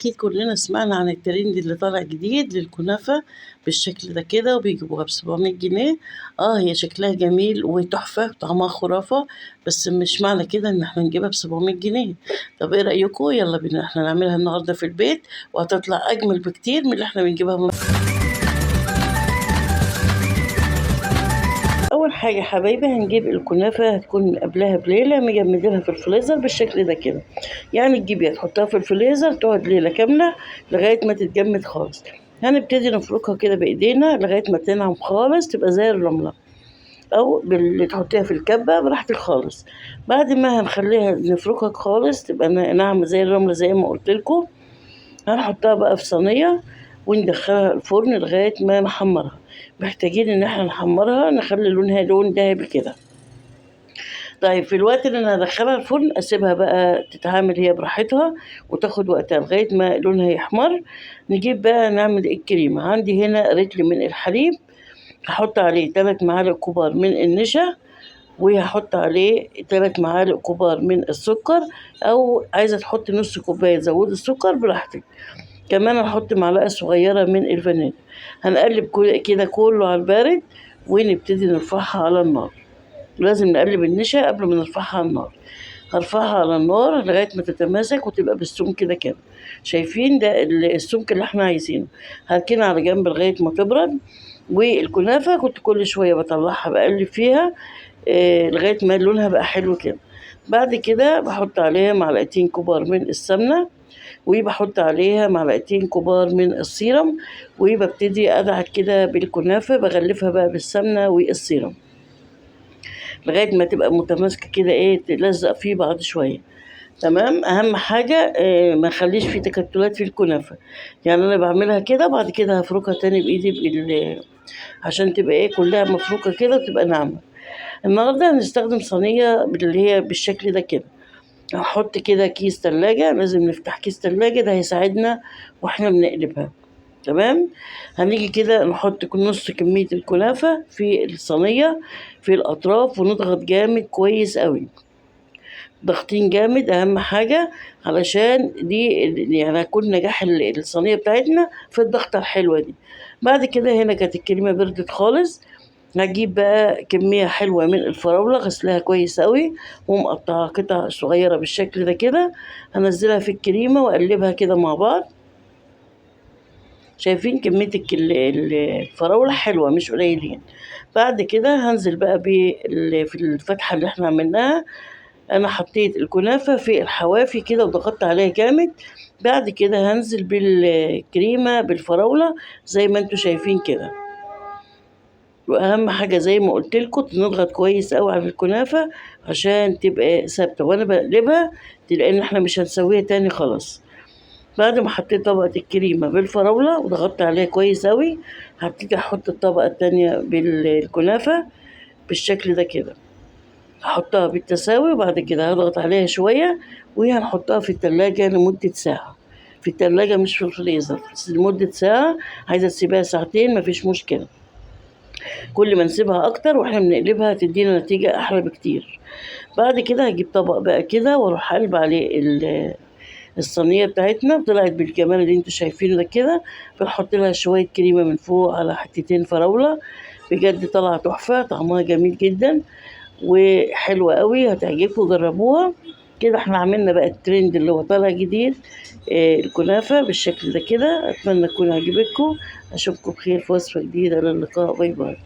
أكيد كلنا سمعنا عن الترند اللي طالع جديد للكنافة بالشكل ده كده وبيجيبوها ب700 جنيه. هي شكلها جميل وتحفة وطعمها خرافة، بس مش معنى كده إن احنا نجيبها ب700 جنيه. طب ايه رأيكم؟ يلا بينا احنا نعملها النهاردة في البيت وهتطلع أجمل بكتير من اللي احنا بنجيبها من. أول حاجة يا حبايبي هنجيب الكنافة، هتكون قبلها بليلة مجمدينها في الفريزر بالشكل ده كده. يعني تجيبيها تحطها في الفريزر تقعد ليلة كاملة لغاية ما تتجمد خالص. هنبتدي نفركها كده بإيدينا لغاية ما تنعم خالص تبقى زي الرملة، أو اللي تحطيها في الكبة براحتك خالص. بعد ما هنخليها نفركها خالص تبقى ناعمة زي الرملة زي ما قلتلكوا، هنحطها بقى في صينية وندخلها الفرن لغاية ما نحمرها. محتاجين ان احنا نحمرها نخلي لونها لون دهبي كده. طيب في الوقت اللي انا هدخلها الفرن اسيبها بقى تتعامل هي براحتها وتاخد وقتها لغاية ما لونها يحمر. نجيب بقى نعمل الكريمة. عندي هنا رتل من الحليب، هحط عليه 3 معالق كبار من النشا، وهحط عليه 3 معالق كبار من السكر، او عايزة تحط نص كوباية زود السكر براحتك. كمان هنحط معلقة صغيرة من الفانيليا. هنقلب كده كله على البارد ونبتدي نرفعها على النار. لازم نقلب النشا قبل ما نرفعها على النار. هرفعها على النار لغاية ما تتماسك وتبقى بالسمك كده. شايفين ده السمك اللي احنا عايزينه. هركنها على جنب لغاية ما تبرد. والكنافة كنت كل شوية بطلعها بقلب فيها لغاية ما لونها بقى حلو كده. بعد كده بحط عليها معلقتين كبار من السمنة، وبحط عليها معلقتين كبار من السيرم، وببتدي ادعك كده بالكنافه بغلفها بقى بالسمنه والسيرم لغايه ما تبقى متماسكه كده، تلزق في بعض شويه. تمام. اهم حاجه ما نخليش في تكتلات في الكنافه. يعني انا بعملها كده، بعد كده هفركها تاني بايدي عشان تبقى كلها مفروكه كده وتبقى ناعمه. النهارده هنستخدم صينيه اللي هي بالشكل ده كده. هحط كده كيس تلاجة، لازم نفتح كيس تلاجة ده هيساعدنا واحنا بنقلبها. تمام. هنيجي كده نحط نص كمية الكنافة في الصينية في الأطراف ونضغط جامد كويس قوي. ضغطين جامد أهم حاجة، علشان دي يعني هيكون نجاح الصينية بتاعتنا في الضغطة الحلوة دي. بعد كده هنا كانت الكريمة بردت خالص. هجيب بقى كمية حلوة من الفراولة غسلها كويس قوي ومقطعها قطع صغيرة بالشكل ده كده. هنزلها في الكريمة وأقلبها كده مع بعض. شايفين كمية الفراولة حلوة مش قليلين. بعد كده هنزل بقى في الفتحة اللي احنا عملناها. أنا حطيت الكنافة في الحوافي كده وضغطت عليها جامد. بعد كده هنزل بالكريمة بالفراولة زي ما انتوا شايفين كده. واهم حاجه زي ما قلت لكم نضغط كويس قوي على الكنافه عشان تبقى ثابته وانا بقلبها، لان احنا مش هنسويها تاني خلاص. بعد ما حطيت طبقه الكريمه بالفراوله وضغطت عليها كويس قوي، هبتدي احط الطبقه التانية بالكنافه بالشكل ده كده. هحطها بالتساوي وبعد كده هضغط عليها شويه وهنحطها في التلاجة لمده ساعه. في التلاجة مش في الفريزر، بس لمده ساعه. عايزه تسيبها ساعتين مفيش مشكله. كل ما نسيبها اكتر واحنا بنقلبها تدينا نتيجة احلى بكتير. بعد كده هجيب طبق بقى كده واروح قلب عليه الصينية بتاعتنا. طلعت بالجمال اللي انتوا شايفينه ده كده. بنحط لها شوية كريمة من فوق على حتتين فراولة. بجد طلع تحفة، طعمها جميل جدا وحلوة قوي، هتعجبكم جربوها. كده احنا عملنا بقى الترند اللي هو طالع جديد، الكنافة بالشكل ده كده. اتمنى تكون عجبتكم. اشوفكم بخير في وصفة جديدة. للقاء، باي باي.